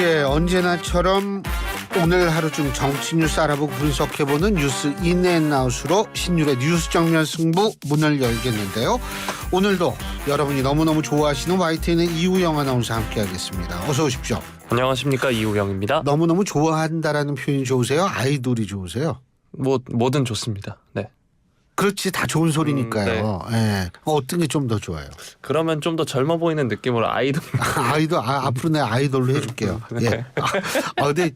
예, 언제나처럼 오늘 하루 중 정치 뉴스 알아보고 분석해보는 뉴스 인앤아웃으로 신율의 뉴스 정면 승부 문을 열겠는데요. 오늘도 여러분이 너무너무 좋아하시는 YTN의 이우영 아나운서 함께하겠습니다. 어서 오십시오. 안녕하십니까, 이우영입니다. 너무너무 좋아한다라는 표현이 좋으세요? 아이돌이 좋으세요? 뭐든 좋습니다. 네. 그렇지, 다 좋은 소리니까요. 네. 예. 어떤 게 좀 더 좋아요? 그러면 좀 더 젊어 보이는 느낌으로 아이돌. 아이돌 앞으로 내 아이돌로 해줄게요. 네. 예. 근데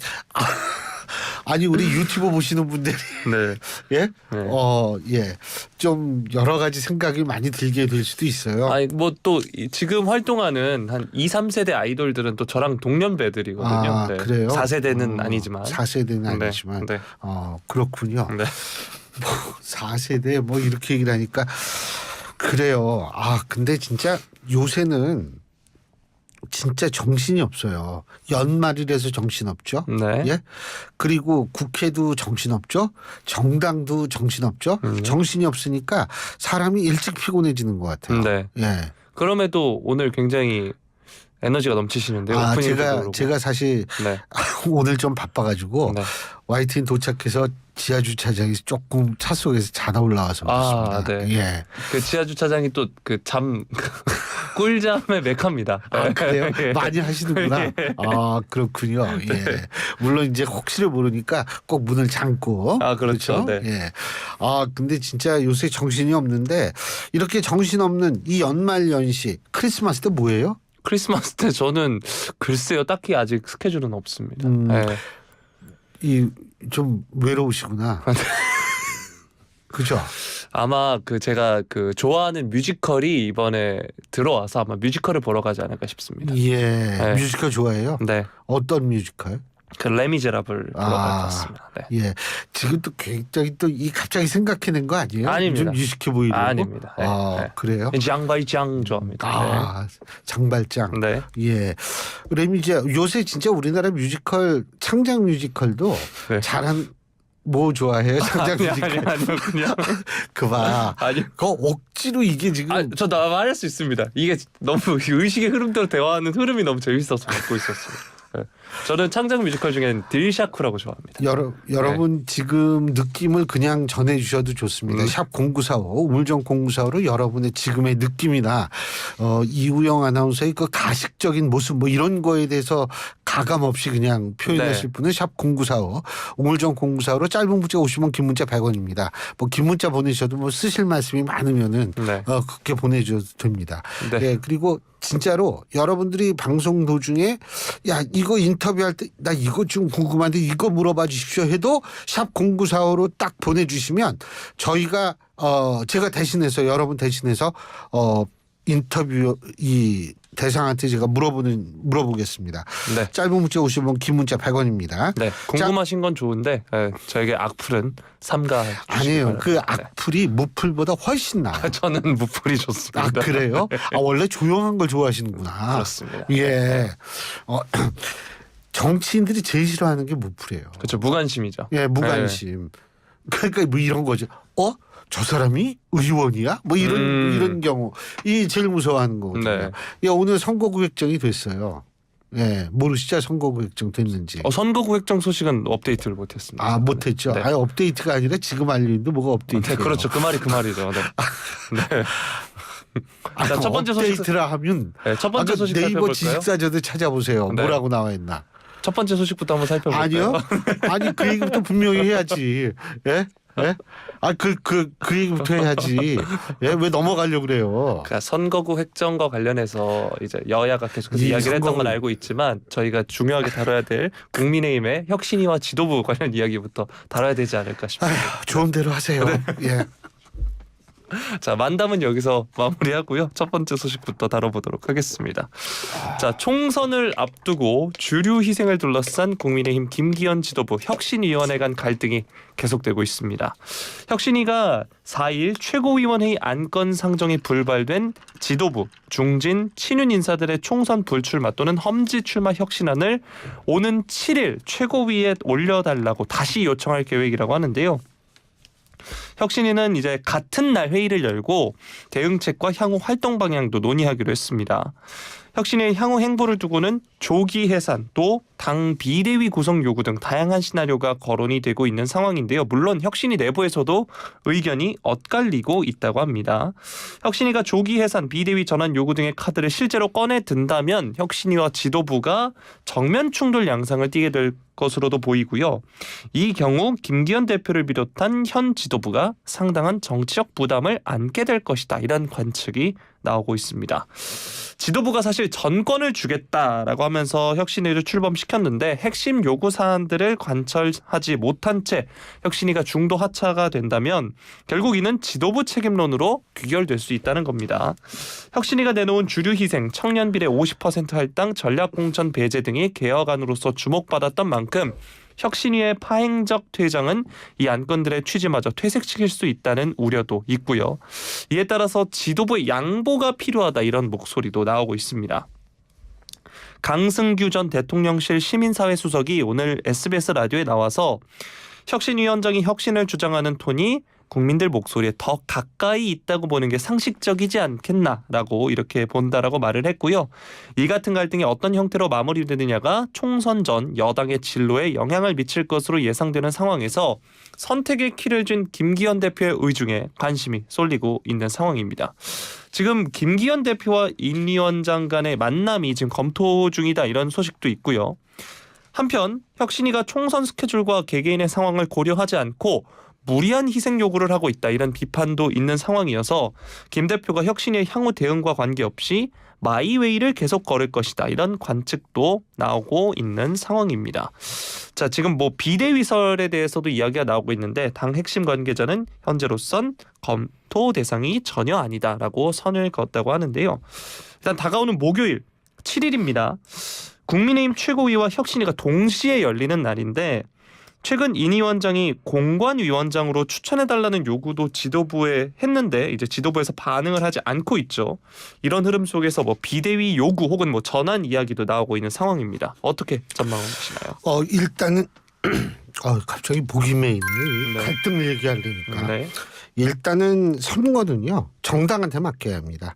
아니 우리 유튜브 보시는 분들이 네. 예? 네. 예. 좀 여러 가지 생각이 많이 들게 될 수도 있어요. 아니 뭐 또 지금 활동하는 한 2, 3세대 아이돌들은 또 저랑 동년배들이거든요. 아, 네. 그래요? 4세대는 아니지만. 4세대는 네. 아니지만. 네. 그렇군요. 네. 4세대 뭐 이렇게 얘기를 하니까 그래요. 근데 진짜 요새는 진짜 정신이 없어요. 연말이라서 정신없죠. 네. 예? 그리고 국회도 정신없죠. 정당도 정신없죠. 정신이 없으니까 사람이 일찍 피곤해지는 것 같아요. 네. 예. 그럼에도 오늘 굉장히 에너지가 넘치시는데요. 오프닝도 그러고. 제가 사실 네. 오늘 좀 바빠가지고 네. YTN 도착해서 지하 주차장에서 조금 차 속에서 자다 올라와서 그렇습니다. 네. 예. 그 지하 주차장이 또 그 꿀잠의 메카입니다. 그래요? 예. 많이 하시는구나. 그렇군요. 예. 물론 이제 혹시를 모르니까 꼭 문을 잠고. 그렇죠. 네. 예. 근데 진짜 요새 정신이 없는데 이렇게 정신 없는 이 연말 연시 크리스마스 때 뭐예요? 크리스마스 때 저는 글쎄요, 딱히 아직 스케줄은 없습니다. 네. 좀 외로우시구나. 그죠? 아마 제가 좋아하는 뮤지컬이 이번에 들어와서 아마 뮤지컬을 보러 가지 않을까 싶습니다. 예. 네. 뮤지컬 좋아해요? 네. 어떤 뮤지컬? 레미제라블 보러 갔습니다. 네. 예. 지금 또 굉장히 갑자기 생각해낸 거 아니에요? 아닙니다. 좀 유식해 보이려고? 아닙니다. 네. 그래요? 장발장 좋아합니다. 장발장. 네. 예. 레미제 요새 진짜 우리나라 뮤지컬 창작 뮤지컬도 네. 잘한 뭐 좋아해요? 창작 뮤지컬. 아니요, 그냥 그봐. 아니요. 억지로 이게 지금. 저 말할 수 있습니다. 이게 너무 의식의 흐름대로 대화하는 흐름이 너무 재밌어서 듣고 있었어요. 네. 저는 창작 뮤지컬 중엔 딜샤쿠라고 좋아합니다. 여러분 지금 느낌을 그냥 전해주셔도 좋습니다. 샵 0945 우물정 0945로 여러분의 지금의 느낌이나 이우영 아나운서의 그 가식적인 모습 뭐 이런 거에 대해서 가감 없이 그냥 표현하실 분은 샵 0945 우물정 0945로 짧은 문자 50원 긴 문자 100원입니다. 뭐 긴 문자 보내셔도 뭐 쓰실 말씀이 많으면은 그렇게 보내줘도 됩니다. 네. 예, 그리고 진짜로 여러분들이 방송 도중에 야 이거 인터뷰할 때 나 이거 좀 궁금한데 이거 물어봐 주십시오 해도 샵 0945로 딱 보내주시면 저희가 제가 대신해서 여러분 대신해서 인터뷰 이 대상한테 제가 물어보겠습니다. 네. 짧은 문자 50원 긴 문자 100원입니다. 네. 궁금하신 건 좋은데 저에게 악플은 삼가 아니에요. 그 악플이 무플보다 훨씬 나아요. 저는 무플이 좋습니다. 그래요? 원래 조용한 걸 좋아하시는구나. 그렇습니다. 예. 정치인들이 제일 싫어하는 게 무플이에요. 그렇죠. 무관심이죠. 예, 무관심. 그러니까 뭐 이런 거죠. 저 사람이 의원이야? 뭐 이런 경우 이 제일 무서워하는 거거든요. 네. 예, 오늘 선거구획정이 됐어요. 예, 모르시죠? 선거구획정 됐는지. 선거구획정 소식은 업데이트를 못했습니다. 못했죠. 네. 업데이트가 아니라 지금 알리는데 뭐가 업데이트예요? 네, 그렇죠. 그 말이죠. 네. 네. 자, 첫 번째 소식 업데이트라 하면 첫 번째 소식 네이버 살펴볼까요? 지식사전에 찾아보세요. 네. 뭐라고 나와 있나? 첫 번째 소식부터 한번 살펴볼까요? 아니요. 아니 그 얘기부터 분명히 해야지. 예? 예? 그 얘기부터 해야지. 예? 왜 넘어가려고 그래요? 그러니까 선거구 획정과 관련해서 이제 여야가 계속해서 이야기를 했던 건 알고 있지만 저희가 중요하게 다뤄야 될 국민의힘의 혁신위와 지도부 관련 이야기부터 다뤄야 되지 않을까 싶습니다. 좋은 대로 하세요. 예. 자, 만담은 여기서 마무리하고요. 첫 번째 소식부터 다뤄보도록 하겠습니다. 자, 총선을 앞두고 주류 희생을 둘러싼 국민의힘 김기현 지도부 혁신위원회 간 갈등이 계속되고 있습니다. 혁신위가 4일 최고위원회의 안건 상정이 불발된 지도부, 중진, 친윤 인사들의 총선 불출마 또는 험지 출마 혁신안을 오는 7일 최고위에 올려달라고 다시 요청할 계획이라고 하는데요. 혁신위는 이제 같은 날 회의를 열고 대응책과 향후 활동 방향도 논의하기로 했습니다. 혁신의 향후 행보를 두고는 조기 해산 또 당 비대위 구성 요구 등 다양한 시나리오가 거론이 되고 있는 상황인데요. 물론 혁신위 내부에서도 의견이 엇갈리고 있다고 합니다. 혁신위가 조기 해산, 비대위 전환 요구 등의 카드를 실제로 꺼내 든다면 혁신위와 지도부가 정면 충돌 양상을 띠게 될 것으로도 보이고요. 이 경우 김기현 대표를 비롯한 현 지도부가 상당한 정치적 부담을 안게 될 것이다. 이런 관측이 나오고 있습니다. 지도부가 사실 전권을 주겠다라고 하면서 혁신위를 출범시켰는데 핵심 요구 사안들을 관철하지 못한 채 혁신위가 중도 하차가 된다면 결국 이는 지도부 책임론으로 귀결될 수 있다는 겁니다. 혁신위가 내놓은 주류 희생, 청년 비례 50% 할당, 전략 공천 배제 등이 개혁안으로서 주목받았던 만큼 혁신위의 파행적 퇴장은 이 안건들의 취지마저 퇴색시킬 수 있다는 우려도 있고요. 이에 따라서 지도부의 양보가 필요하다 이런 목소리도 나오고 있습니다. 강승규 전 대통령실 시민사회 수석이 오늘 SBS 라디오에 나와서 혁신위원장이 혁신을 주장하는 톤이 국민들 목소리에 더 가까이 있다고 보는 게 상식적이지 않겠나라고 이렇게 본다라고 말을 했고요. 이 같은 갈등이 어떤 형태로 마무리되느냐가 총선 전 여당의 진로에 영향을 미칠 것으로 예상되는 상황에서 선택의 키를 쥔 김기현 대표의 의중에 관심이 쏠리고 있는 상황입니다. 지금 김기현 대표와 임 위원장 간의 만남이 지금 검토 중이다 이런 소식도 있고요. 한편 혁신위가 총선 스케줄과 개개인의 상황을 고려하지 않고 무리한 희생 요구를 하고 있다 이런 비판도 있는 상황이어서 김 대표가 혁신의 향후 대응과 관계없이 마이웨이를 계속 걸을 것이다 이런 관측도 나오고 있는 상황입니다. 자, 지금 뭐 비대위설에 대해서도 이야기가 나오고 있는데 당 핵심 관계자는 현재로선 검토 대상이 전혀 아니다라고 선을 그었다고 하는데요. 일단 다가오는 목요일 7일입니다. 국민의힘 최고위와 혁신위가 동시에 열리는 날인데 최근 인 위원장이 공관위원장으로 추천해달라는 요구도 지도부에 했는데 이제 지도부에서 반응을 하지 않고 있죠. 이런 흐름 속에서 뭐 비대위 요구 혹은 뭐 전환 이야기도 나오고 있는 상황입니다. 어떻게 전망하시나요? 일단은 갑자기 목이 메이네. 갈등을 얘기하려니까. 네. 일단은 선거는요 정당한테 맡겨야 합니다.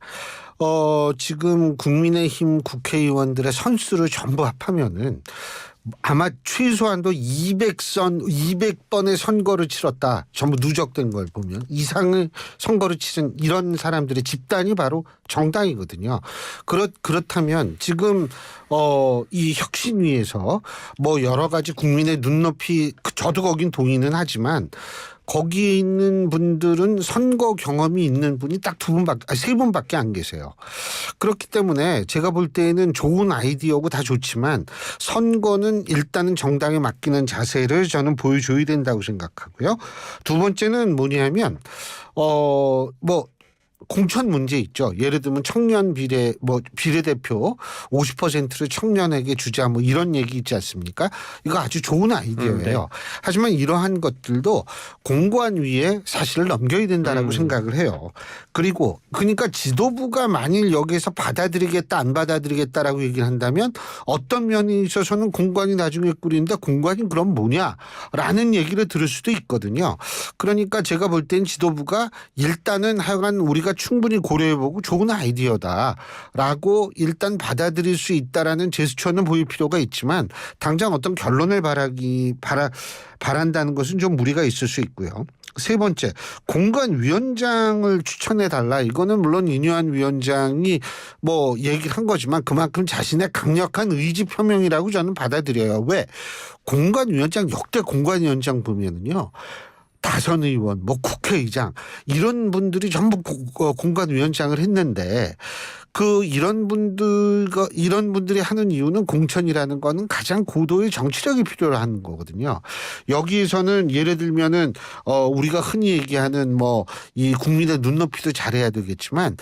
지금 국민의힘 국회의원들의 선수를 전부 합하면은 아마 최소한도 200번의 선거를 치렀다. 전부 누적된 걸 보면 이상의 선거를 치른 이런 사람들의 집단이 바로 정당이거든요. 그렇다면 지금 이 혁신위에서 뭐 여러 가지 국민의 눈높이 저도 거긴 동의는 하지만 거기에 있는 분들은 선거 경험이 있는 분이 딱 세 분밖에 안 계세요. 그렇기 때문에 제가 볼 때에는 좋은 아이디어고 다 좋지만 선거는 일단은 정당에 맡기는 자세를 저는 보여줘야 된다고 생각하고요. 두 번째는 뭐냐면 공천 문제 있죠. 예를 들면 청년 비례대표 50%를 청년에게 주자 뭐 이런 얘기 있지 않습니까? 이거 아주 좋은 아이디어예요. 네. 하지만 이러한 것들도 공관위에 사실을 넘겨야 된다라고 생각을 해요. 그리고 그러니까 지도부가 만일 여기에서 받아들이겠다 안 받아들이겠다라고 얘기를 한다면 어떤 면에 있어서는 공관위 나중에 꾸리는데 공관위 그럼 뭐냐라는 얘기를 들을 수도 있거든요. 그러니까 제가 볼 땐 지도부가 일단은 하여간 우리가 충분히 고려해보고 좋은 아이디어다라고 일단 받아들일 수 있다라는 제스처는 보일 필요가 있지만 당장 어떤 결론을 바란다는 것은 좀 무리가 있을 수 있고요. 세 번째, 공관위원장을 추천해달라. 이거는 물론 인유한 위원장이 뭐 얘기를 한 거지만 그만큼 자신의 강력한 의지 표명이라고 저는 받아들여요. 왜? 역대 공관위원장 보면은요. 다선 의원, 국회의장 이런 분들이 전부 공관위원장을 했는데 이런 분들이 하는 이유는 공천이라는 거는 가장 고도의 정치력이 필요한 거거든요. 여기에서는 예를 들면은 우리가 흔히 얘기하는 이 국민의 눈높이도 잘해야 되겠지만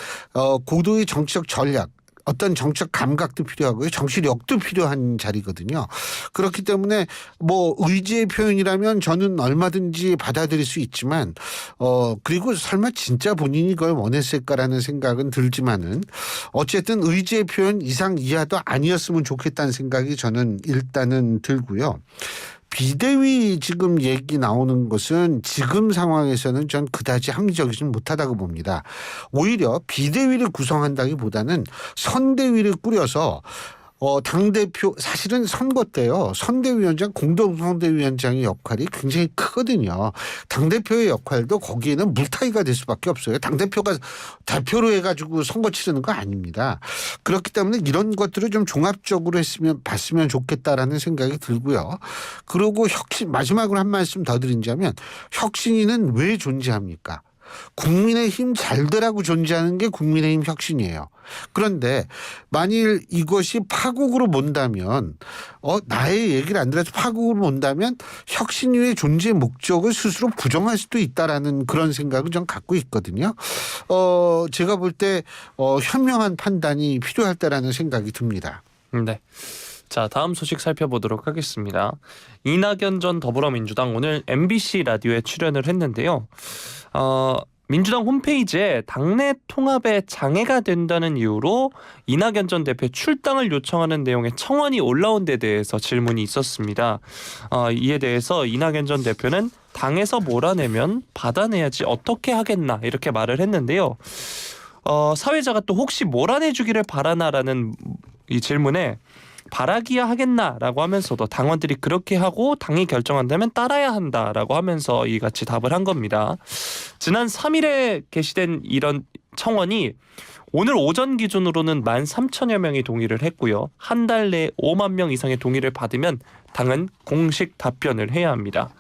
고도의 정치적 전략 어떤 정책 감각도 필요하고요. 정치력도 필요한 자리거든요. 그렇기 때문에 의지의 표현이라면 저는 얼마든지 받아들일 수 있지만 그리고 설마 진짜 본인이 그걸 원했을까라는 생각은 들지만은 어쨌든 의지의 표현 이상 이하도 아니었으면 좋겠다는 생각이 저는 일단은 들고요. 비대위 지금 얘기 나오는 것은 지금 상황에서는 전 그다지 합리적이지는 못하다고 봅니다. 오히려 비대위를 구성한다기보다는 선대위를 꾸려서 당대표 사실은 선거 때요. 선대위원장 공동선대위원장의 역할이 굉장히 크거든요. 당대표의 역할도 거기에는 물타기가 될 수밖에 없어요. 당대표가 대표로 해가지고 선거 치르는 거 아닙니다. 그렇기 때문에 이런 것들을 좀 종합적으로 봤으면 좋겠다라는 생각이 들고요. 그리고 마지막으로 한 말씀 더 드리자면 혁신위는 왜 존재합니까? 국민의힘 잘 되라고 존재하는 게 국민의힘 혁신이에요. 그런데 만일 이것이 파국으로 본다면 나의 얘기를 안 들어서 파국으로 본다면 혁신위의 존재 목적을 스스로 부정할 수도 있다라는 그런 생각을 좀 갖고 있거든요. 제가 볼 때 현명한 판단이 필요할 때라는 생각이 듭니다. 네. 자, 다음 소식 살펴보도록 하겠습니다. 이낙연 전 더불어민주당 오늘 MBC 라디오에 출연을 했는데요. 민주당 홈페이지에 당내 통합에 장애가 된다는 이유로 이낙연 전 대표 출당을 요청하는 내용의 청원이 올라온 데 대해서 질문이 있었습니다. 이에 대해서 이낙연 전 대표는 당에서 몰아내면 받아내야지 어떻게 하겠나 이렇게 말을 했는데요. 사회자가 또 혹시 몰아내주기를 바라나라는 이 질문에 바라기야 하겠나라고 하면서도 당원들이 그렇게 하고 당이 결정한다면 따라야 한다라고 하면서 이같이 답을 한 겁니다. 지난 3일에 게시된 이런 청원이 오늘 오전 기준으로는 13,000여 명이 동의를 했고요. 한 달 내에 5만 명 이상의 동의를 받으면 당은 공식 답변을 해야 합니다.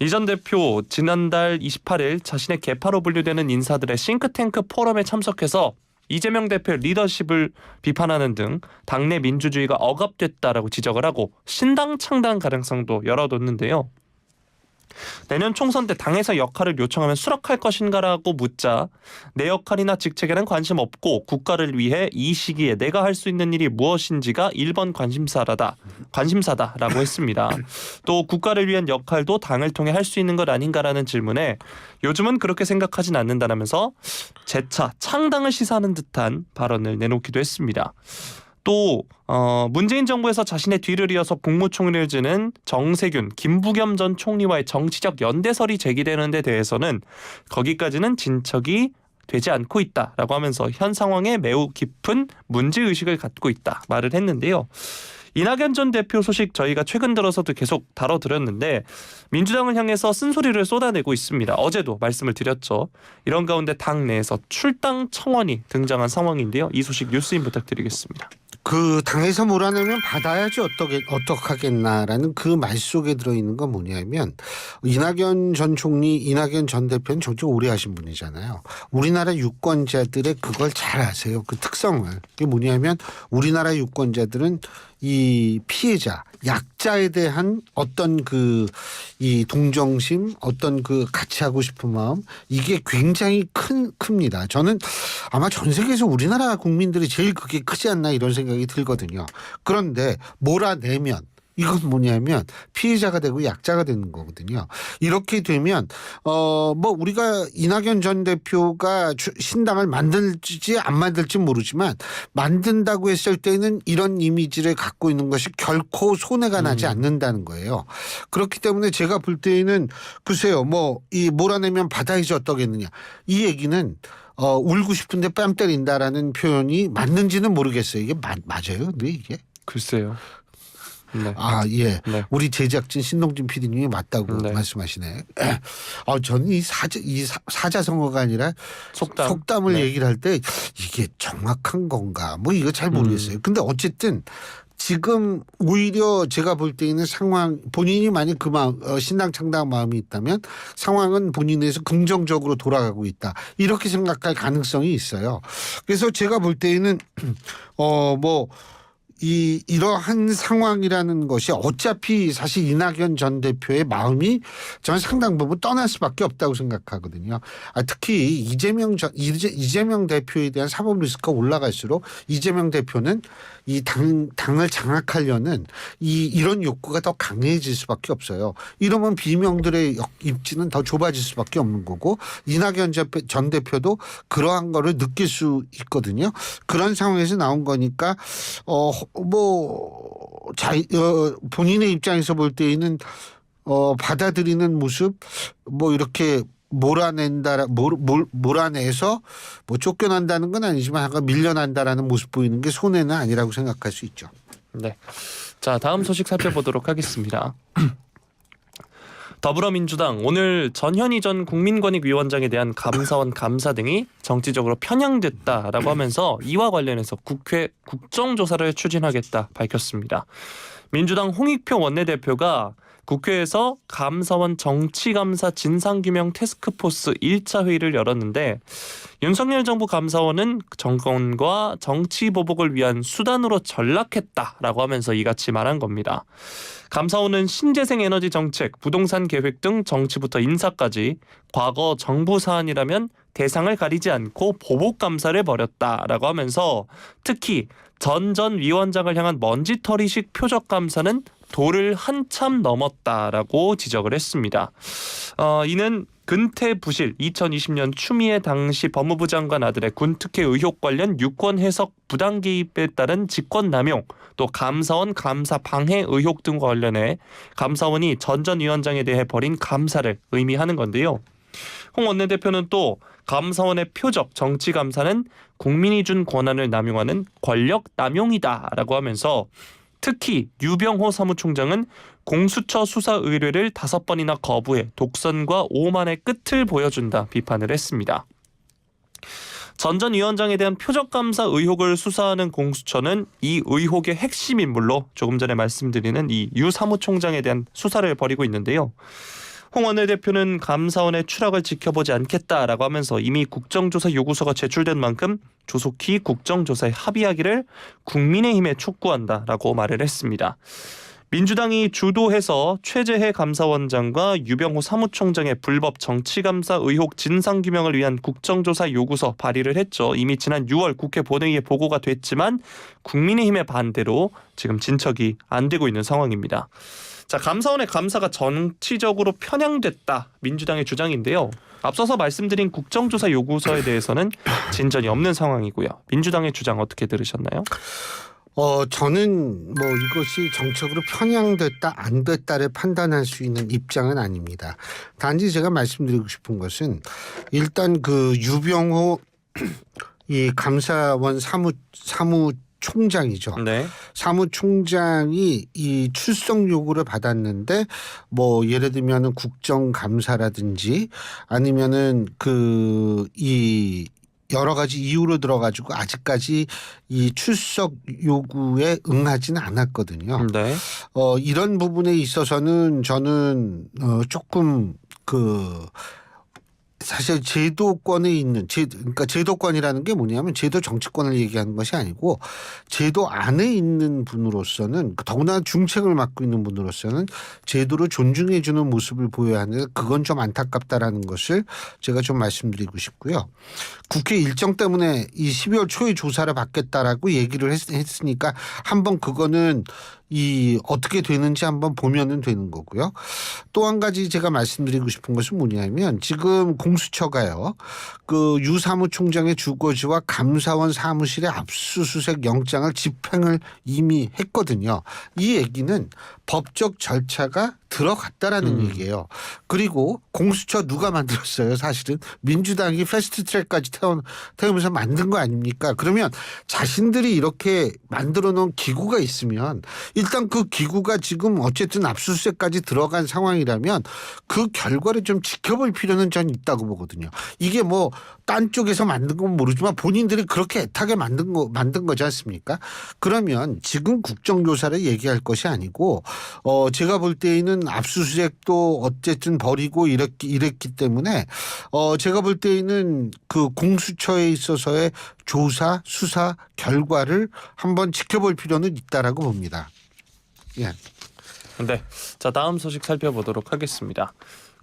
이 전 대표 지난달 28일 자신의 계파로 분류되는 인사들의 싱크탱크 포럼에 참석해서 이재명 대표의 리더십을 비판하는 등 당내 민주주의가 억압됐다라고 지적을 하고 신당 창당 가능성도 열어뒀는데요. 내년 총선 때 당에서 역할을 요청하면 수락할 것인가라고 묻자 내 역할이나 직책에는 관심 없고 국가를 위해 이 시기에 내가 할 수 있는 일이 무엇인지가 1번 관심사다라고 했습니다. 또 국가를 위한 역할도 당을 통해 할 수 있는 것 아닌가라는 질문에 요즘은 그렇게 생각하진 않는다라면서 재차 창당을 시사하는 듯한 발언을 내놓기도 했습니다. 또 문재인 정부에서 자신의 뒤를 이어서 국무총리를 지는 정세균, 김부겸 전 총리와의 정치적 연대설이 제기되는 데 대해서는 거기까지는 진척이 되지 않고 있다라고 하면서 현 상황에 매우 깊은 문제의식을 갖고 있다 말을 했는데요. 이낙연 전 대표 소식 저희가 최근 들어서도 계속 다뤄드렸는데 민주당을 향해서 쓴소리를 쏟아내고 있습니다. 어제도 말씀을 드렸죠. 이런 가운데 당 내에서 출당 청원이 등장한 상황인데요. 이 소식 뉴스인 부탁드리겠습니다. 그 당에서 몰아내면 받아야지 어떡하겠나라는 그 말 속에 들어있는 건 뭐냐면 이낙연 전 총리, 이낙연 전 대표는 정치 오래 하신 분이잖아요. 우리나라 유권자들의 그걸 잘 아세요. 그 특성을. 그게 뭐냐면 우리나라 유권자들은 이 피해자, 약자에 대한 어떤 이 동정심, 어떤 그 같이 하고 싶은 마음, 이게 굉장히 큽니다. 저는 아마 전 세계에서 우리나라 국민들이 제일 그게 크지 않나 이런 생각이 들거든요. 그런데 몰아내면 이건 뭐냐면 피해자가 되고 약자가 되는 거거든요. 이렇게 되면 우리가 이낙연 전 대표가 신당을 만들지 안 만들지 모르지만 만든다고 했을 때는 이런 이미지를 갖고 있는 것이 결코 손해가 나지 않는다는 거예요. 그렇기 때문에 제가 볼 때에는 글쎄요, 이 몰아내면 받아야지 어떠겠느냐 이 얘기는 울고 싶은데 뺨 때린다라는 표현이 맞는지는 모르겠어요. 이게 맞아요, 근데 이게 글쎄요. 네. 예. 네. 우리 제작진 신동진 PD님이 맞다고 말씀하시네. 저는 이 사자성어가 아니라 속담을 얘기를 할 때 이게 정확한 건가 이거 잘 모르겠어요. 근데 어쨌든 지금 오히려 제가 볼 때에는 상황 본인이 만약 그 마음 신당 창당 마음이 있다면 상황은 본인에서 긍정적으로 돌아가고 있다. 이렇게 생각할 가능성이 있어요. 그래서 제가 볼 때에는 이러한 상황이라는 것이 어차피 사실 이낙연 전 대표의 마음이 저는 상당 부분 떠날 수밖에 없다고 생각하거든요. 특히 이재명 대표에 대한 사법 리스크가 올라갈수록 이재명 대표는 이 당을 장악하려는 이런 욕구가 더 강해질 수밖에 없어요. 이러면 비명들의 입지는 더 좁아질 수밖에 없는 거고 이낙연 전 대표도 그러한 거를 느낄 수 있거든요. 그런 상황에서 나온 거니까 본인의 입장에서 볼 때에는 받아들이는 모습 이렇게 몰아내서 뭐 쫓겨난다는 건 아니지만 약간 밀려난다라는 모습 보이는 게 손해는 아니라고 생각할 수 있죠. 네. 자, 다음 소식 살펴보도록 하겠습니다. 더불어민주당 오늘 전현희 전 국민권익위원장에 대한 감사원 감사 등이 정치적으로 편향됐다라고 하면서 이와 관련해서 국회 국정조사를 추진하겠다 밝혔습니다. 민주당 홍익표 원내대표가 국회에서 감사원 정치감사 진상규명 태스크포스 1차 회의를 열었는데 윤석열 정부 감사원은 정권과 정치 보복을 위한 수단으로 전락했다라고 하면서 이같이 말한 겁니다. 감사원은 신재생 에너지 정책, 부동산 계획 등 정치부터 인사까지 과거 정부 사안이라면 대상을 가리지 않고 보복 감사를 벌였다라고 하면서 특히 전 위원장을 향한 먼지털이식 표적 감사는 도를 한참 넘었다라고 지적을 했습니다. 이는 근태 부실 2020년 추미애 당시 법무부 장관 아들의 군특혜 의혹 관련 유권 해석 부당 개입에 따른 직권 남용, 또 감사원 감사 방해 의혹 등과 관련해 감사원이 전 위원장에 대해 벌인 감사를 의미하는 건데요. 홍 원내대표는 또 감사원의 표적 정치 감사는 국민이 준 권한을 남용하는 권력 남용이다라고 하면서 특히 유병호 사무총장은 공수처 수사 의뢰를 5번이나 거부해 독선과 오만의 끝을 보여준다 비판을 했습니다. 전 위원장에 대한 표적감사 의혹을 수사하는 공수처는 이 의혹의 핵심 인물로 조금 전에 말씀드리는 이 유 사무총장에 대한 수사를 벌이고 있는데요. 홍 원내대표는 감사원의 추락을 지켜보지 않겠다라고 하면서 이미 국정조사 요구서가 제출된 만큼 조속히 국정조사에 합의하기를 국민의힘에 촉구한다라고 말을 했습니다. 민주당이 주도해서 최재해 감사원장과 유병호 사무총장의 불법 정치감사 의혹 진상규명을 위한 국정조사 요구서 발의를 했죠. 이미 지난 6월 국회 본회의에 보고가 됐지만 국민의힘의 반대로 지금 진척이 안 되고 있는 상황입니다. 자, 감사원의 감사가 정치적으로 편향됐다 민주당의 주장인데요. 앞서서 말씀드린 국정조사 요구서에 대해서는 진전이 없는 상황이고요. 민주당의 주장 어떻게 들으셨나요? 저는 뭐 이것이 정책으로 편향됐다 안 됐다를 판단할 수 있는 입장은 아닙니다. 단지 제가 말씀드리고 싶은 것은 일단 그 유병호 이 감사원 사무총장이죠. 네. 사무총장이 이 출석 요구를 받았는데 뭐 예를 들면은 국정감사라든지 아니면은 이 여러 가지 이유로 들어가지고 아직까지 이 출석 요구에 응하지는 않았거든요. 네. 이런 부분에 있어서는 저는 조금 사실 제도권에 있는 그러니까 제도권이라는 게 뭐냐면 제도 정치권을 얘기하는 것이 아니고 제도 안에 있는 분으로서는 더구나 중책을 맡고 있는 분으로서는 제도를 존중해 주는 모습을 보여야 하는데 그건 좀 안타깝다라는 것을 제가 좀 말씀드리고 싶고요. 국회 일정 때문에 이 12월 초에 조사를 받겠다라고 얘기를 했으니까 한번 그거는 어떻게 되는지 한번 보면은 되는 거고요. 또 한 가지 제가 말씀드리고 싶은 것은 뭐냐면 지금 공수처가요. 그 유 사무총장의 주거지와 감사원 사무실의 압수수색 영장을 집행을 이미 했거든요. 이 얘기는 법적 절차가 들어갔다라는 얘기예요. 그리고 공수처 누가 만들었어요? 사실은 민주당이 패스트트랙까지 태우면서 만든 거 아닙니까? 그러면 자신들이 이렇게 만들어 놓은 기구가 있으면 일단 그 기구가 지금 어쨌든 압수수색까지 들어간 상황이라면 그 결과를 좀 지켜볼 필요는 전 있다고 보거든요. 이게 뭐 딴 쪽에서 만든 건 모르지만 본인들이 그렇게 애타게 만든 거지 않습니까? 그러면 지금 국정조사를 얘기할 것이 아니고 제가 볼 때에는 압수수색도 어쨌든 벌이고 이랬기 때문에 제가 볼 때에는 그 공수처에 있어서의 조사 수사 결과를 한번 지켜볼 필요는 있다라고 봅니다. 예. 네. 자, 다음 소식 살펴보도록 하겠습니다.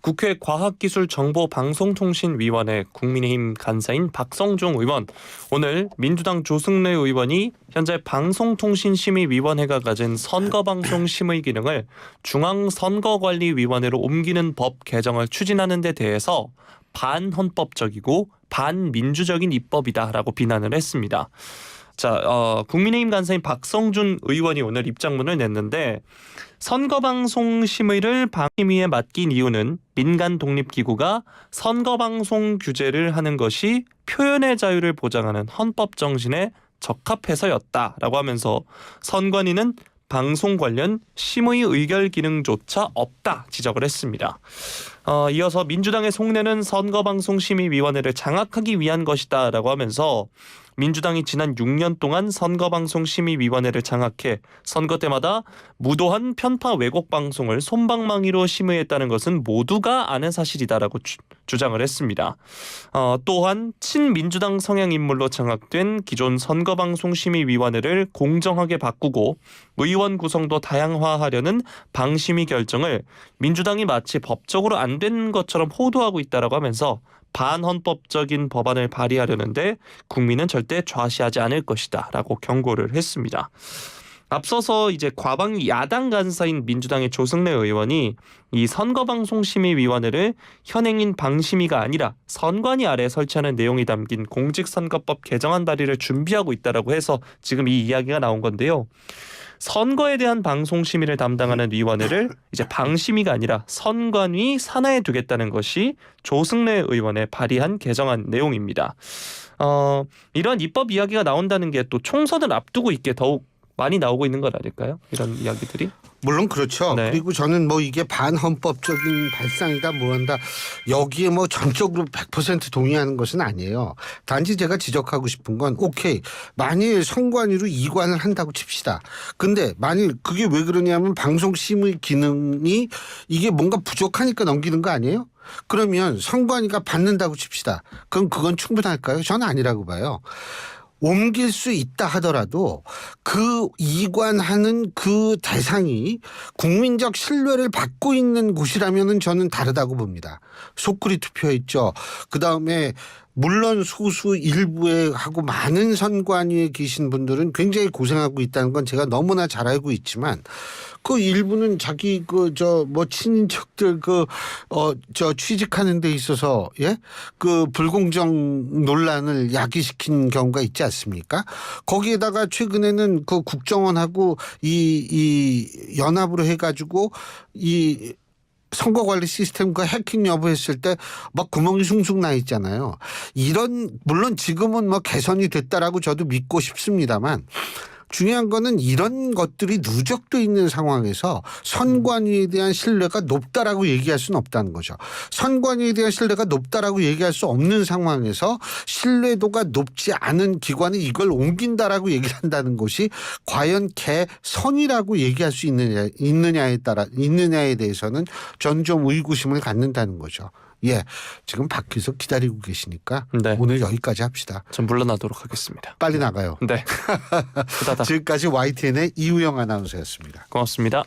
국회 과학기술정보방송통신위원회 국민의힘 간사인 박성중 의원, 오늘 민주당 조승래 의원이 현재 방송통신심의위원회가 가진 선거방송 심의 기능을 중앙선거관리위원회로 옮기는 법 개정을 추진하는 데 대해서 반헌법적이고 반민주적인 입법이다라고 비난을 했습니다. 자, 국민의힘 간사인 박성준 의원이 오늘 입장문을 냈는데 선거방송 심의를 방심위에 맡긴 이유는 민간 독립기구가 선거방송 규제를 하는 것이 표현의 자유를 보장하는 헌법 정신에 적합해서였다라고 하면서 선관위는 방송 관련 심의 의결 기능조차 없다 지적을 했습니다. 이어서 민주당의 속내는 선거방송심의위원회를 장악하기 위한 것이다라고 하면서 민주당이 지난 6년 동안 선거방송심의위원회를 장악해 선거 때마다 무도한 편파 왜곡 방송을 솜방망이로 심의했다는 것은 모두가 아는 사실이다라고 주장을 했습니다. 또한 친민주당 성향 인물로 장악된 기존 선거방송심의위원회를 공정하게 바꾸고 의원 구성도 다양화하려는 방심위 결정을 민주당이 마치 법적으로 안 된 것처럼 호도하고 있다라고 하면서 반헌법적인 법안을 발의하려는데 국민은 절대 좌시하지 않을 것이다라고 경고를 했습니다. 앞서서 이제 과방위 야당 간사인 민주당의 조승래 의원이 이 선거방송심의위원회를 현행인 방심위가 아니라 선관위 아래 설치하는 내용이 담긴 공직선거법 개정안 발의를 준비하고 있다라고 해서 지금 이 이야기가 나온 건데요. 선거에 대한 방송 심의를 담당하는 위원회를 이제 방심위가 아니라 선관위 산하에 두겠다는 것이 조승래 의원의 발의한 개정안 내용입니다. 이런 입법 이야기가 나온다는 게 또 총선을 앞두고 있게 더욱 많이 나오고 있는 것 아닐까요? 이런 이야기들이. 물론 그렇죠. 네. 그리고 저는 뭐 이게 반헌법적인 발상이다 뭐한다 여기에 뭐 전적으로 100% 동의하는 것은 아니에요. 단지 제가 지적하고 싶은 건 오케이 만일 선관위로 이관을 한다고 칩시다. 근데 만일 그게 왜 그러냐면 방송심의 기능이 이게 뭔가 부족하니까 넘기는 거 아니에요? 그러면 선관위가 받는다고 칩시다. 그럼 그건 충분할까요? 저는 아니라고 봐요. 옮길 수 있다 하더라도 그 이관하는 그 대상이 국민적 신뢰를 받고 있는 곳이라면은 저는 다르다고 봅니다. 속그리 투표했죠. 그다음에 물론 소수 일부에 하고 많은 선관위에 계신 분들은 굉장히 고생하고 있다는 건 제가 너무나 잘 알고 있지만 그 일부는 자기 친인척들 취직하는 데 있어서 그 불공정 논란을 야기시킨 경우가 있지 않습니까? 거기에다가 최근에는 그 국정원하고 이 연합으로 해가지고 이 선거관리 시스템과 해킹 여부했을 때 막 구멍이 숭숭 나 있잖아요. 물론 지금은 뭐 개선이 됐다라고 저도 믿고 싶습니다만 중요한 거는 이런 것들이 누적돼 있는 상황에서 선관위에 대한 신뢰가 높다라고 얘기할 수는 없다는 거죠. 선관위에 대한 신뢰가 높다라고 얘기할 수 없는 상황에서 신뢰도가 높지 않은 기관이 이걸 옮긴다라고 얘기를 한다는 것이 과연 개선이라고 얘기할 수 있느냐에 대해서는 전 좀 의구심을 갖는다는 거죠. 지금 밖에서 기다리고 계시니까 네. 오늘 여기까지 합시다. 전 물러나도록 하겠습니다. 빨리 나가요. 네. 지금까지 YTN의 이우영 아나운서였습니다. 고맙습니다.